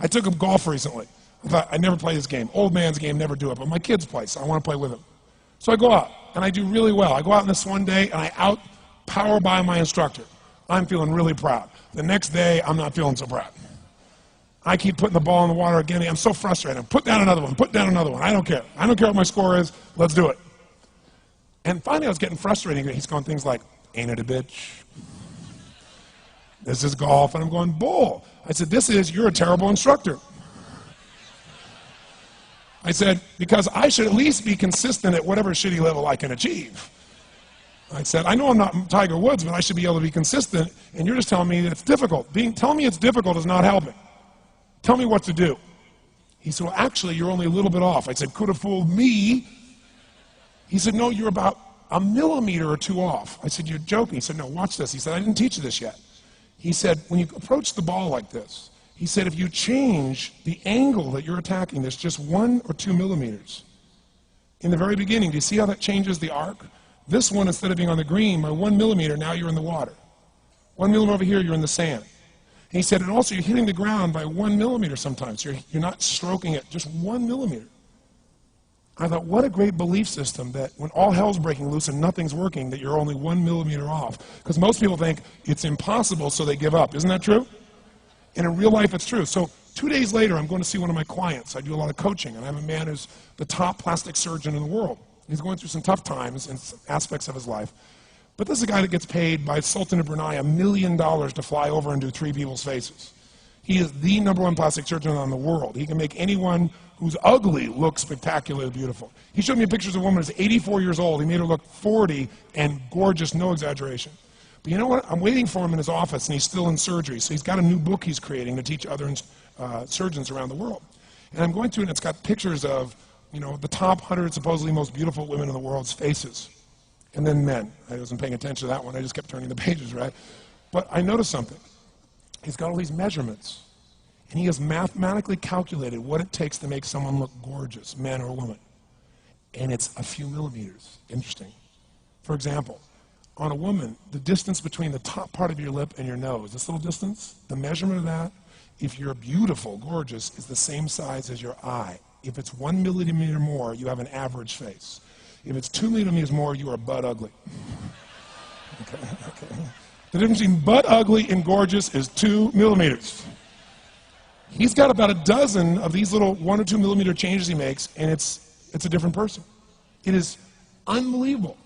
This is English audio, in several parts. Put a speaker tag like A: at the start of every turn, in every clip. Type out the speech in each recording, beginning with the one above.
A: I took him golf recently. I thought, I never play this game. Old man's game, never do it. But my kids play, so I want to play with them. So I go out, and I do really well. I go out on this one day, and I out-power by my instructor. I'm feeling really proud. The next day, I'm not feeling so proud. I keep putting the ball in the water again. I'm so frustrated. Put down another one. Put down another one. I don't care. I don't care what my score is. Let's do it. And finally, I was getting frustrated. He's going things like, ain't it a bitch? This is golf. And I'm going, bull. I said, you're a terrible instructor. I said, because I should at least be consistent at whatever shitty level I can achieve. I said, I know I'm not Tiger Woods, but I should be able to be consistent, and you're just telling me it's difficult. Telling me it's difficult is not helping. Tell me what to do. He said, well, actually, you're only a little bit off. I said, could have fooled me. He said, no, you're about a millimeter or two off. I said, you're joking. He said, no, watch this. He said, I didn't teach you this yet. He said, when you approach the ball like this, he said, if you change the angle that you're attacking this just 1 or 2 millimeters, in the very beginning, do you see how that changes the arc? This one, instead of being on the green, by 1 millimeter, now you're in the water. 1 millimeter over here, you're in the sand. And he said, and also you're hitting the ground by 1 millimeter sometimes. You're not stroking it, just 1 millimeter. I thought, what a great belief system that when all hell's breaking loose and nothing's working, that you're only 1 millimeter off. Because most people think it's impossible, so they give up. Isn't that true? And in real life, it's true. So 2 days later, I'm going to see one of my clients. I do a lot of coaching, and I have a man who's the top plastic surgeon in the world. He's going through some tough times in aspects of his life. But this is a guy that gets paid by Sultan of Brunei $1 million to fly over and do 3 people's faces. He is the #1 plastic surgeon in the world. He can make anyone who's ugly look spectacularly beautiful. He showed me pictures of a woman who's 84 years old. He made her look 40 and gorgeous, no exaggeration. But you know what? I'm waiting for him in his office, and he's still in surgery. So he's got a new book he's creating to teach other surgeons around the world. And I'm going through it, and it's got pictures of the top 100 supposedly most beautiful women in the world's faces. And then men. I wasn't paying attention to that one. I just kept turning the pages, right? But I noticed something. He's got all these measurements. And he has mathematically calculated what it takes to make someone look gorgeous, man or woman. And it's a few millimeters. Interesting. For example, on a woman, the distance between the top part of your lip and your nose, this little distance, the measurement of that, if you're beautiful, gorgeous, is the same size as your eye. If it's 1 millimeter more, you have an average face. If it's 2 millimeters more, you are butt ugly. Okay. The difference between butt ugly and gorgeous is 2 millimeters. He's got about a dozen of these little 1 or 2 millimeter changes he makes, and it's a different person. It is unbelievable.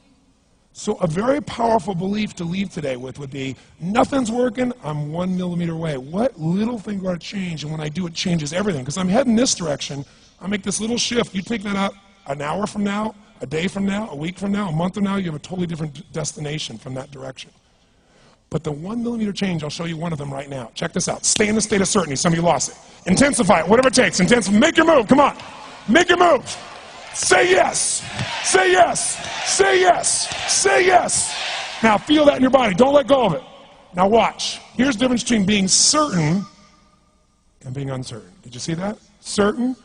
A: So a very powerful belief to leave today with would be, nothing's working, I'm 1 millimeter away. What little thing do I change? And when I do, it changes everything. Because I'm heading this direction, I make this little shift. You take that out an hour from now, a day from now, a week from now, a month from now, you have a totally different destination from that direction. But the 1 millimeter change, I'll show you one of them right now. Check this out. Stay in the state of certainty. Some of you lost it. Intensify it, whatever it takes. Make your move. Come on. Make your move. Say yes. Say yes. Say yes. Say yes. Now feel that in your body. Don't let go of it. Now watch. Here's the difference between being certain and being uncertain. Did you see that? Certain,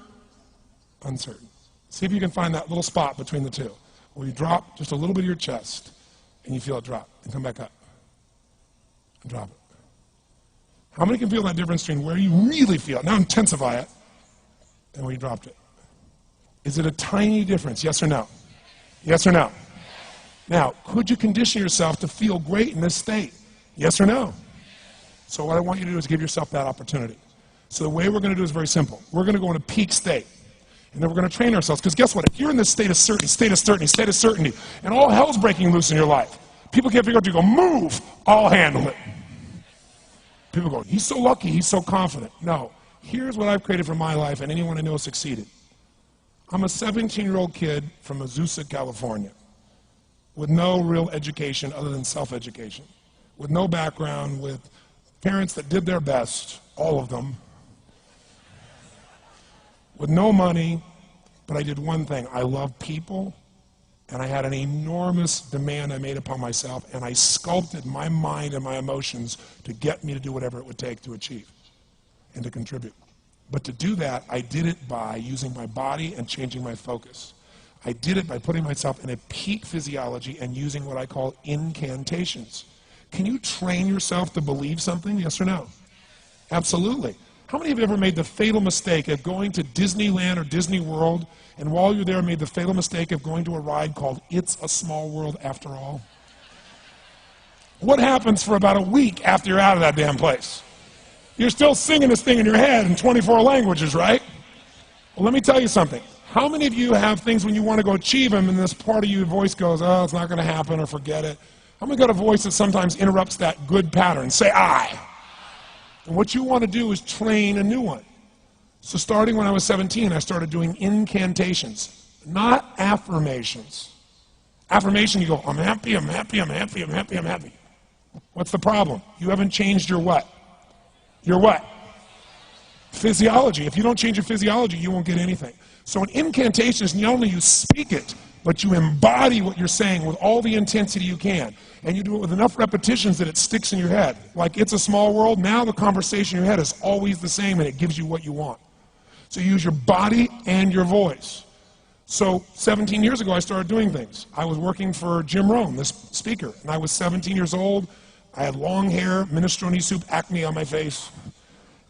A: uncertain. See if you can find that little spot between the two, where you drop just a little bit of your chest, and you feel it drop, and come back up, and drop it. How many can feel that difference between where you really feel it, now intensify it, and where you dropped it? Is it a tiny difference, yes or no? Yes or no? Now, could you condition yourself to feel great in this state? Yes or no? So what I want you to do is give yourself that opportunity. So the way we're going to do is very simple. We're going to go in a peak state. And then we're going to train ourselves. Because guess what? If you're in this state of certainty, and all hell's breaking loose in your life, people can't figure out, you go, move, I'll handle it. People go, he's so lucky, he's so confident. No. Here's what I've created for my life, and anyone I know has succeeded. I'm a 17-year-old kid from Azusa, California, with no real education other than self-education, with no background, with parents that did their best, all of them, with no money, but I did one thing. I love people, and I had an enormous demand I made upon myself, and I sculpted my mind and my emotions to get me to do whatever it would take to achieve and to contribute. But to do that, I did it by using my body and changing my focus. I did it by putting myself in a peak physiology and using what I call incantations. Can you train yourself to believe something, yes or no? Absolutely. How How many of you ever made the fatal mistake of going to Disneyland or Disney World, and while you're there made the fatal mistake of going to a ride called It's a Small World After All? What happens for about a week after you're out of that damn place? You're still singing this thing in your head in 24 languages, right? Well, let me tell you something. How many of you have things when you want to go achieve them and this part of your voice goes, oh, it's not going to happen, or forget it? How many got a voice that sometimes interrupts that good pattern? Say I. And what you want to do is train a new one. So starting when I was 17, I started doing incantations, not affirmations. Affirmation, you go, I'm happy, I'm happy, I'm happy, I'm happy, I'm happy. What's the problem? You haven't changed your what? Your what? Physiology. If you don't change your physiology, you won't get anything. So an incantation is not only you speak it, but you embody what you're saying with all the intensity you can. And you do it with enough repetitions that it sticks in your head. Like It's a Small World, now the conversation in your head is always the same and it gives you what you want. So you use your body and your voice. So 17 years ago, I started doing things. I was working for Jim Rohn, this speaker, and I was 17 years old. I had long hair, minestrone soup, acne on my face.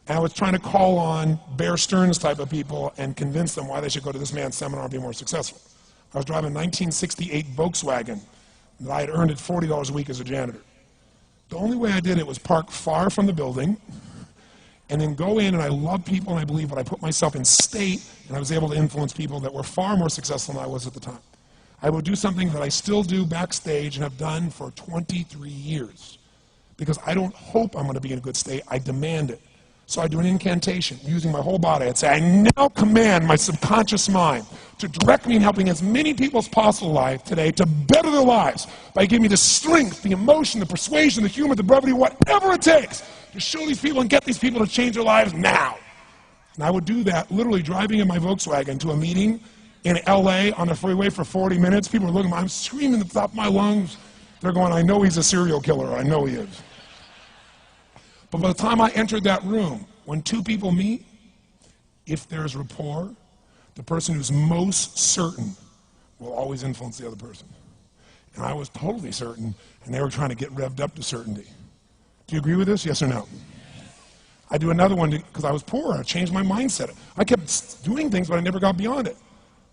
A: And I was trying to call on Bear Stearns type of people and convince them why they should go to this man's seminar and be more successful. I was driving a 1968 Volkswagen that I had earned at $40 a week as a janitor. The only way I did it was park far from the building and then go in, and I love people and I believe, but I put myself in state, and I was able to influence people that were far more successful than I was at the time. I would do something that I still do backstage and have done for 23 years because I don't hope I'm going to be in a good state, I demand it. So I do an incantation using my whole body. I'd say, I now command my subconscious mind to direct me in helping as many people as possible alive today to better their lives by giving me the strength, the emotion, the persuasion, the humor, the brevity, whatever it takes to show these people and get these people to change their lives now. And I would do that literally driving in my Volkswagen to a meeting in LA on the freeway for 40 minutes. People are looking at me, I'm screaming at the top of my lungs. They're going, I know he's a serial killer, I know he is. But by the time I entered that room, when two people meet, if there's rapport, the person who's most certain will always influence the other person. And I was totally certain, and they were trying to get revved up to certainty. Do you agree with this, yes or no? I do another one because I was poor. I changed my mindset. I kept doing things, but I never got beyond it.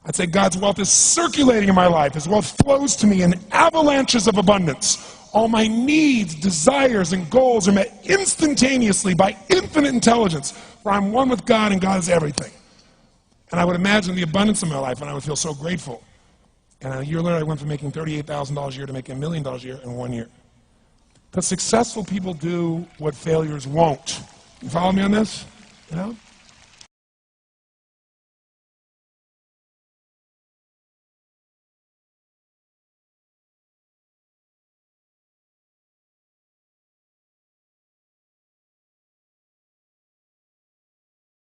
A: I'd say God's wealth is circulating in my life. His wealth flows to me in avalanches of abundance. All my needs, desires, and goals are met instantaneously by infinite intelligence, for I'm one with God and God is everything. And I would imagine the abundance of my life, and I would feel so grateful. And a year later, I went from making $38,000 a year to making $1 million a year in 1 year. Because successful people do what failures won't. You follow me on this? You know?